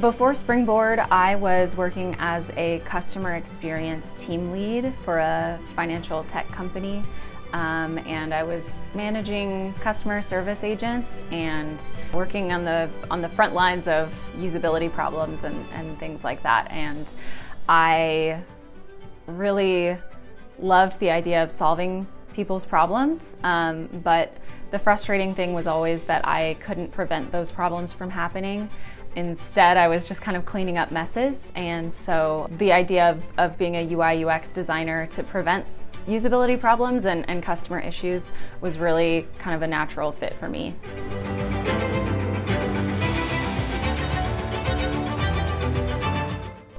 Before Springboard, I was working as a customer experience team lead for a financial tech company. And I was managing customer service agents and working on the front lines of usability problems and things like that. And I really loved the idea of solving people's problems, but the frustrating thing was always that I couldn't prevent those problems from happening. Instead, I was just kind of cleaning up messes, and so the idea of being a UI UX designer to prevent usability problems and customer issues was really kind of a natural fit for me.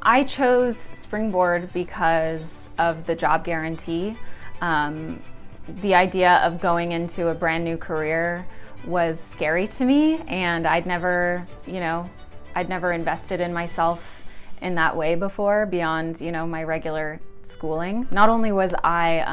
I chose Springboard because of the job guarantee. The idea of going into a brand new career was scary to me, and I'd never invested in myself in that way before, beyond, my regular schooling. Not only was I,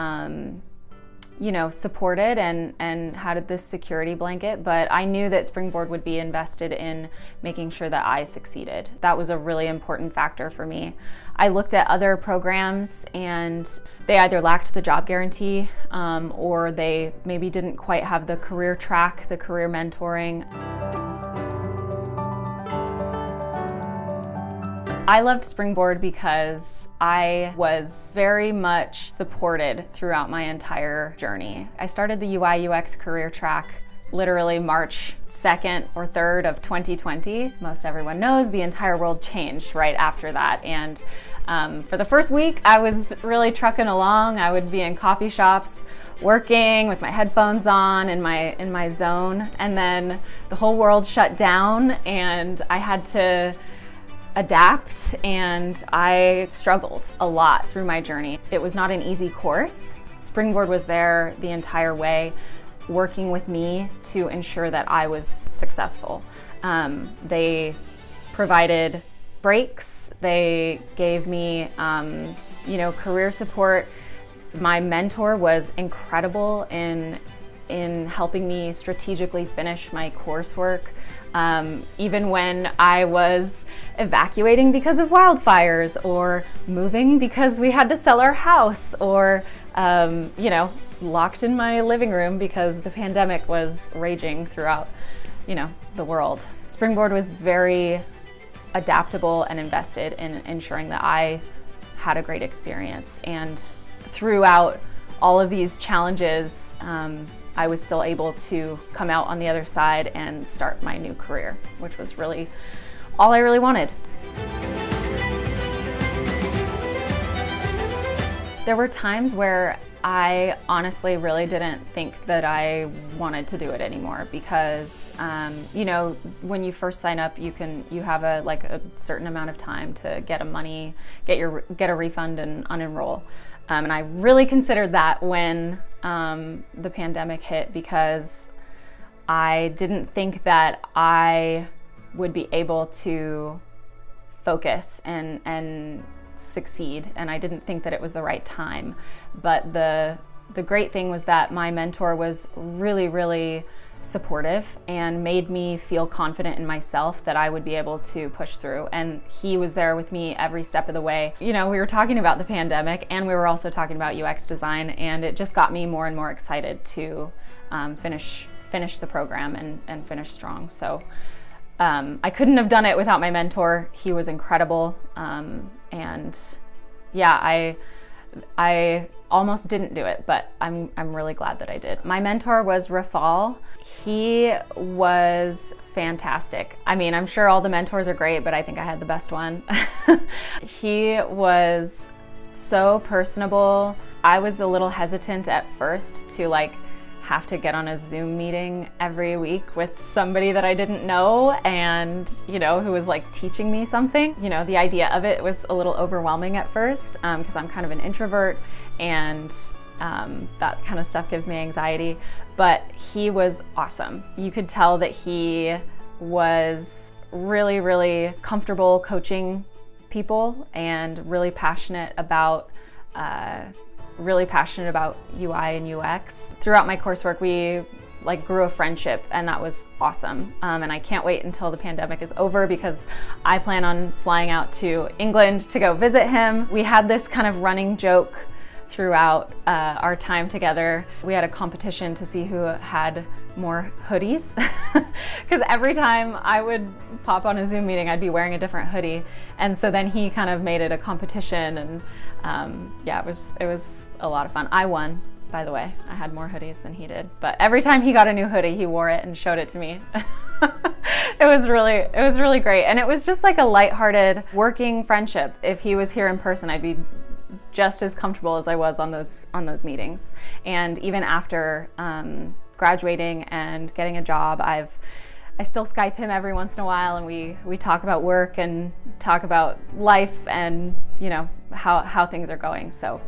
supported and had this security blanket, but I knew that Springboard would be invested in making sure that I succeeded. That was a really important factor for me. I looked at other programs and they either lacked the job guarantee or they maybe didn't quite have the career track, the career mentoring. I loved Springboard because I was very much supported throughout my entire journey. I started the UI UX career track literally March 2nd or 3rd of 2020. Most everyone knows the entire world changed right after that. And for the first week, I was really trucking along. I would be in coffee shops working with my headphones on in my zone. And then the whole world shut down and I had to adapt, and I struggled a lot through my journey. It was not an easy course. Springboard was there the entire way, working with me to ensure that I was successful. They provided breaks, they gave me career support. My mentor was incredible in helping me strategically finish my coursework. Even when I was evacuating because of wildfires, or moving because we had to sell our house, or locked in my living room because the pandemic was raging throughout the world. Springboard was very adaptable and invested in ensuring that I had a great experience, and throughout all of these challenges, I was still able to come out on the other side and start my new career, which was really all I really wanted. There were times where I honestly really didn't think that I wanted to do it anymore, because when you first sign up, you have a certain amount of time to get a refund and unenroll. And I really considered that when the pandemic hit, because I didn't think that I would be able to focus and succeed, and I didn't think that it was the right time. But the great thing was that my mentor was really, really supportive and made me feel confident in myself that I would be able to push through. And he was there with me every step of the way. We were talking about the pandemic, and we were also talking about UX design, and it just got me more and more excited to finish the program and finish strong. So I couldn't have done it without my mentor. He was incredible. And yeah, I almost didn't do it, but I'm really glad that I did. My mentor was Rafal. He was fantastic. I mean, I'm sure all the mentors are great, but I think I had the best one. He was so personable. I was a little hesitant at first to have to get on a Zoom meeting every week with somebody that I didn't know and, who was teaching me something. The idea of it was a little overwhelming at first because I'm kind of an introvert, and that kind of stuff gives me anxiety. But he was awesome. You could tell that he was really, really comfortable coaching people and really passionate about UI and UX. Throughout my coursework, we like grew a friendship, and that was awesome. And I can't wait until the pandemic is over because I plan on flying out to England to go visit him. We had this kind of running joke throughout our time together. We had a competition to see who had more hoodies because every time I would pop on a Zoom meeting, I'd be wearing a different hoodie. And so then he kind of made it a competition, and yeah, it was a lot of fun. I won, by the way. I had more hoodies than he did, but every time he got a new hoodie, he wore it and showed it to me. It was really great. And it was just like a lighthearted working friendship. If he was here in person, I'd be just as comfortable as I was on those meetings. And even after graduating and getting a job, I still Skype him every once in a while, and we talk about work and talk about life and, you know, how things are going. So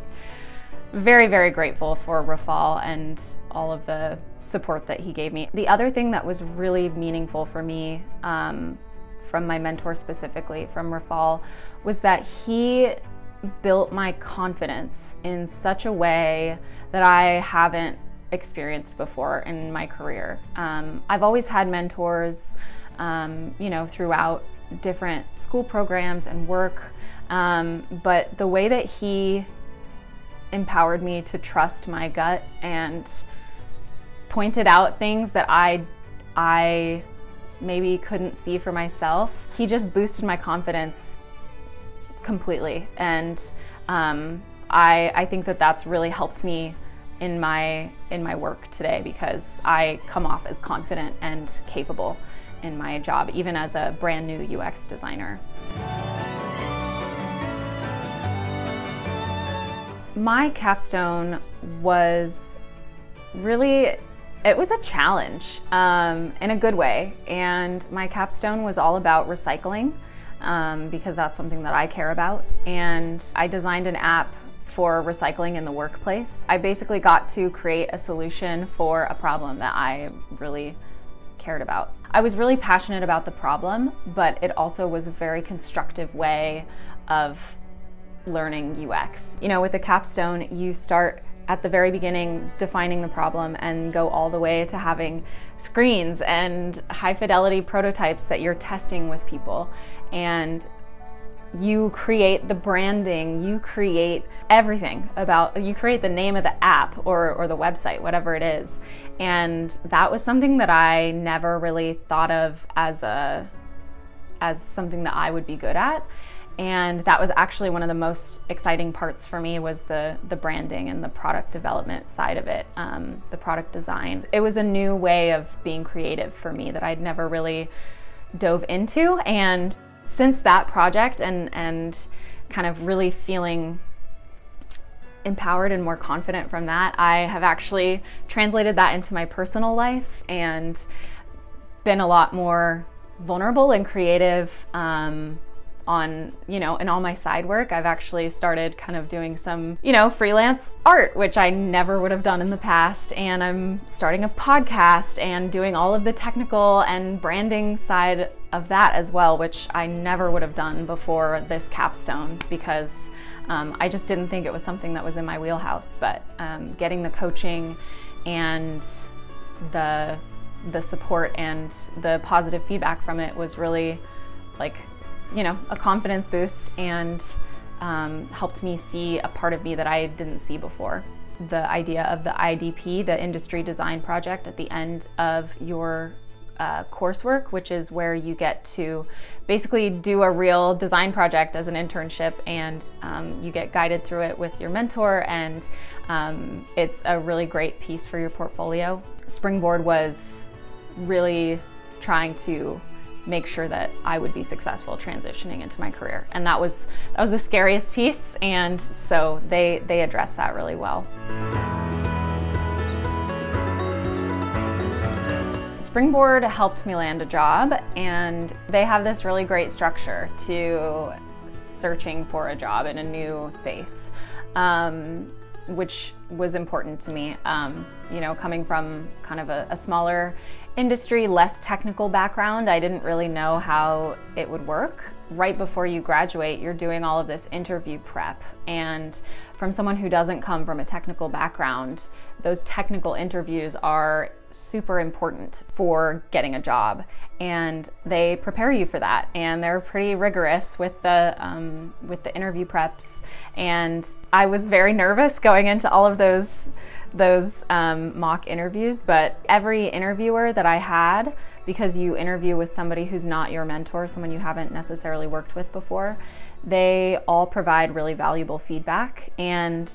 very, very grateful for Rafal and all of the support that he gave me. The other thing that was really meaningful for me from my mentor specifically, from Rafal, was that he built my confidence in such a way that I haven't experienced before in my career. I've always had mentors, you know, throughout different school programs and work, but the way that he empowered me to trust my gut and pointed out things that I maybe couldn't see for myself, he just boosted my confidence completely. And I think that that's really helped me in my work today, because I come off as confident and capable in my job, even as a brand new UX designer. My capstone was really, it was a challenge in a good way. And my capstone was all about recycling because that's something that I care about. And I designed an app for recycling in the workplace. I basically got to create a solution for a problem that I really cared about. I was really passionate about the problem, but it also was a very constructive way of learning UX. You know, with the capstone, you start at the very beginning defining the problem and go all the way to having screens and high fidelity prototypes that you're testing with people. And you create the branding, you create everything about, you create the name of the app or the website, whatever it is. And that was something that I never really thought of as something that I would be good at. And that was actually one of the most exciting parts for me, was the branding and the product development side of it, the product design. It was a new way of being creative for me that I'd never really dove into. And since that project and kind of really feeling empowered and more confident from that, I have actually translated that into my personal life and been a lot more vulnerable and creative on, you know, in all my side work. I've actually started kind of doing some, you know, freelance art, which I never would have done in the past. And I'm starting a podcast and doing all of the technical and branding side of that as well, which I never would have done before this capstone, because I just didn't think it was something that was in my wheelhouse. But getting the coaching and the support and the positive feedback from it was really like, you know, a confidence boost, and helped me see a part of me that I didn't see before. The idea of the IDP, the Industry Design Project, at the end of your coursework, which is where you get to basically do a real design project as an internship, and you get guided through it with your mentor, and it's a really great piece for your portfolio. Springboard was really trying to make sure that I would be successful transitioning into my career. And that was the scariest piece, and so they addressed that really well. Springboard helped me land a job, and they have this really great structure to searching for a job in a new space, which was important to me. You know, coming from kind of a smaller industry, less technical background, I didn't really know how it would work. Right before you graduate, you're doing all of this interview prep, and from someone who doesn't come from a technical background, those technical interviews are super important for getting a job, and they prepare you for that, and they're pretty rigorous with the interview preps. And I was very nervous going into all of those mock interviews, but every interviewer that I had, because you interview with somebody who's not your mentor, someone you haven't necessarily worked with before, they all provide really valuable feedback. And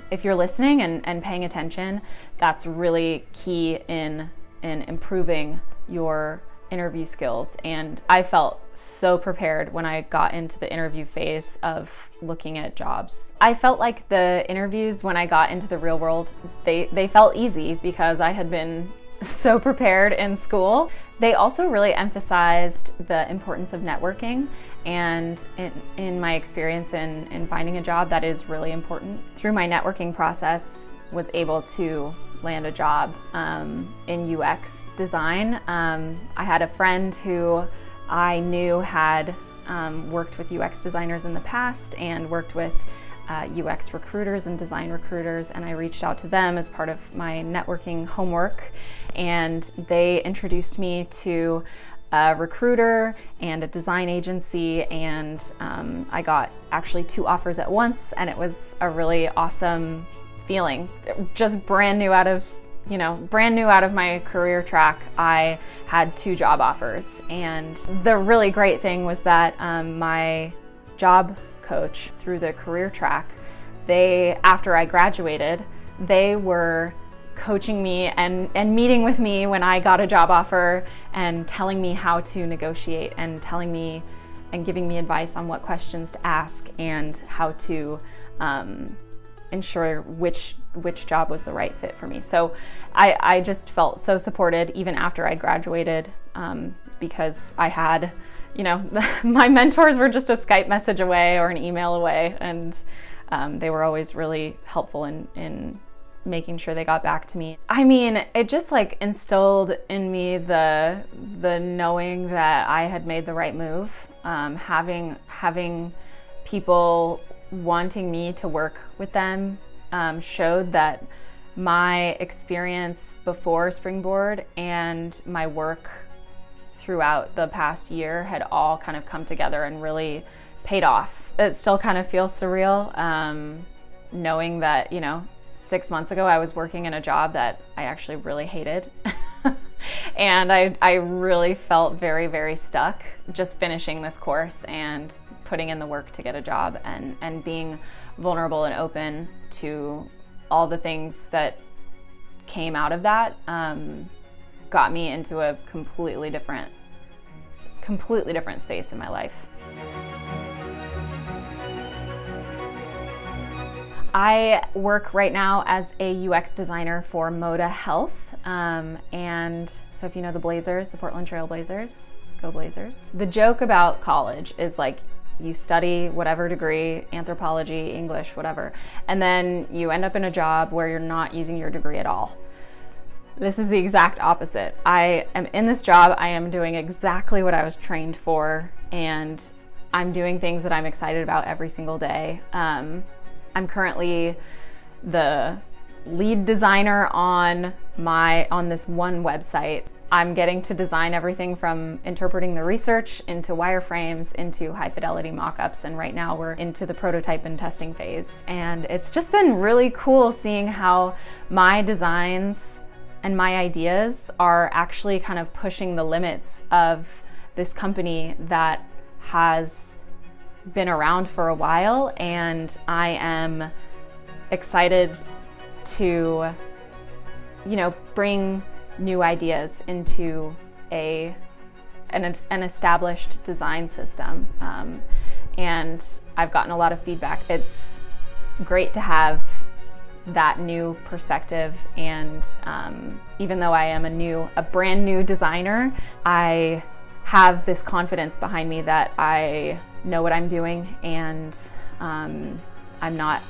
if you're listening and paying attention, that's really key in improving your interview skills. And I felt so prepared when I got into the interview phase of looking at jobs. I felt like the interviews when I got into the real world, they felt easy because I had been so prepared in school. They also really emphasized the importance of networking, and in my experience in finding a job, that is really important. Through my networking process, was able to land a job in UX design. I had a friend who I knew had worked with UX designers in the past and worked with UX recruiters and design recruiters, and I reached out to them as part of my networking homework, and they introduced me to a recruiter and a design agency, and I got actually 2 offers at once, and it was a really awesome feeling. Just brand new out of my career track, I had 2 job offers. And the really great thing was that my job coach through the career track, after I graduated, they were coaching me and meeting with me when I got a job offer and telling me how to negotiate and telling me and giving me advice on what questions to ask and how to ensure which job was the right fit for me. So I just felt so supported even after I'd graduated, because I had, my mentors were just a Skype message away or an email away, and they were always really helpful in making sure they got back to me. I mean, it just like instilled in me the knowing that I had made the right move. Having people wanting me to work with them showed that my experience before Springboard and my work throughout the past year had all kind of come together and really paid off. It still kind of feels surreal, knowing that, 6 months ago I was working in a job that I actually really hated. And I really felt very, very stuck just finishing this course and putting in the work to get a job, and being vulnerable and open to all the things that came out of that got me into a completely different space in my life. I work right now as a UX designer for Moda Health, and so if you know the Blazers, the Portland Trail Blazers, go Blazers. The joke about college is like, you study whatever degree, anthropology, English, whatever, and then you end up in a job where you're not using your degree at all. This is the exact opposite. I am in this job, I am doing exactly what I was trained for, and I'm doing things that I'm excited about every single day. I'm currently the lead designer on this one website. I'm getting to design everything from interpreting the research into wireframes, into high fidelity mock-ups, and right now we're into the prototype and testing phase. And it's just been really cool seeing how my designs and my ideas are actually kind of pushing the limits of this company that has been around for a while, and I am excited to, bring new ideas into an established design system. And I've gotten a lot of feedback. It's great to have that new perspective, and even though I am a brand new designer, I have this confidence behind me that I know what I'm doing, and I'm not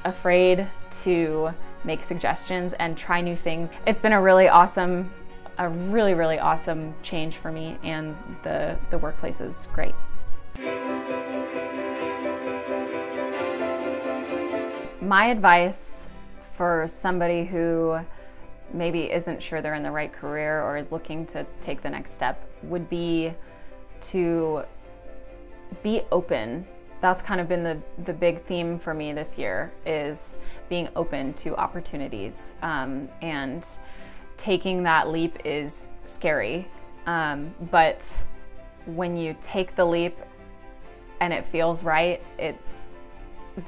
afraid to make suggestions and try new things. It's been a really, really awesome change for me, and the workplace is great. My advice for somebody who maybe isn't sure they're in the right career or is looking to take the next step would be to be open. That's kind of been the big theme for me this year, is being open to opportunities. And taking that leap is scary. But when you take the leap and it feels right, it's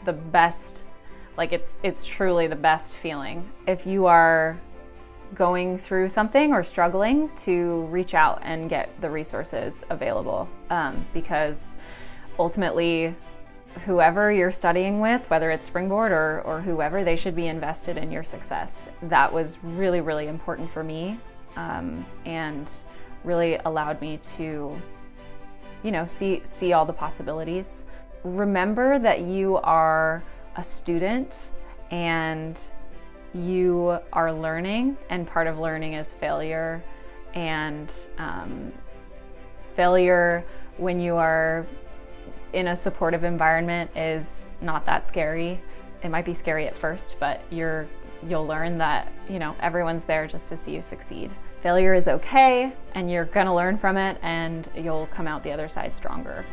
the best, like it's truly the best feeling. If you are going through something or struggling, to reach out and get the resources available, because ultimately whoever you're studying with, whether it's Springboard or whoever, they should be invested in your success. That was really, really important for me, and really allowed me to, you know, see all the possibilities. Remember that you are a student and you are learning, and part of learning is failure. And failure, when you are in a supportive environment, is not that scary. It might be scary at first, but you'll learn that, you know, everyone's there just to see you succeed. Failure is okay, and you're gonna learn from it, and you'll come out the other side stronger.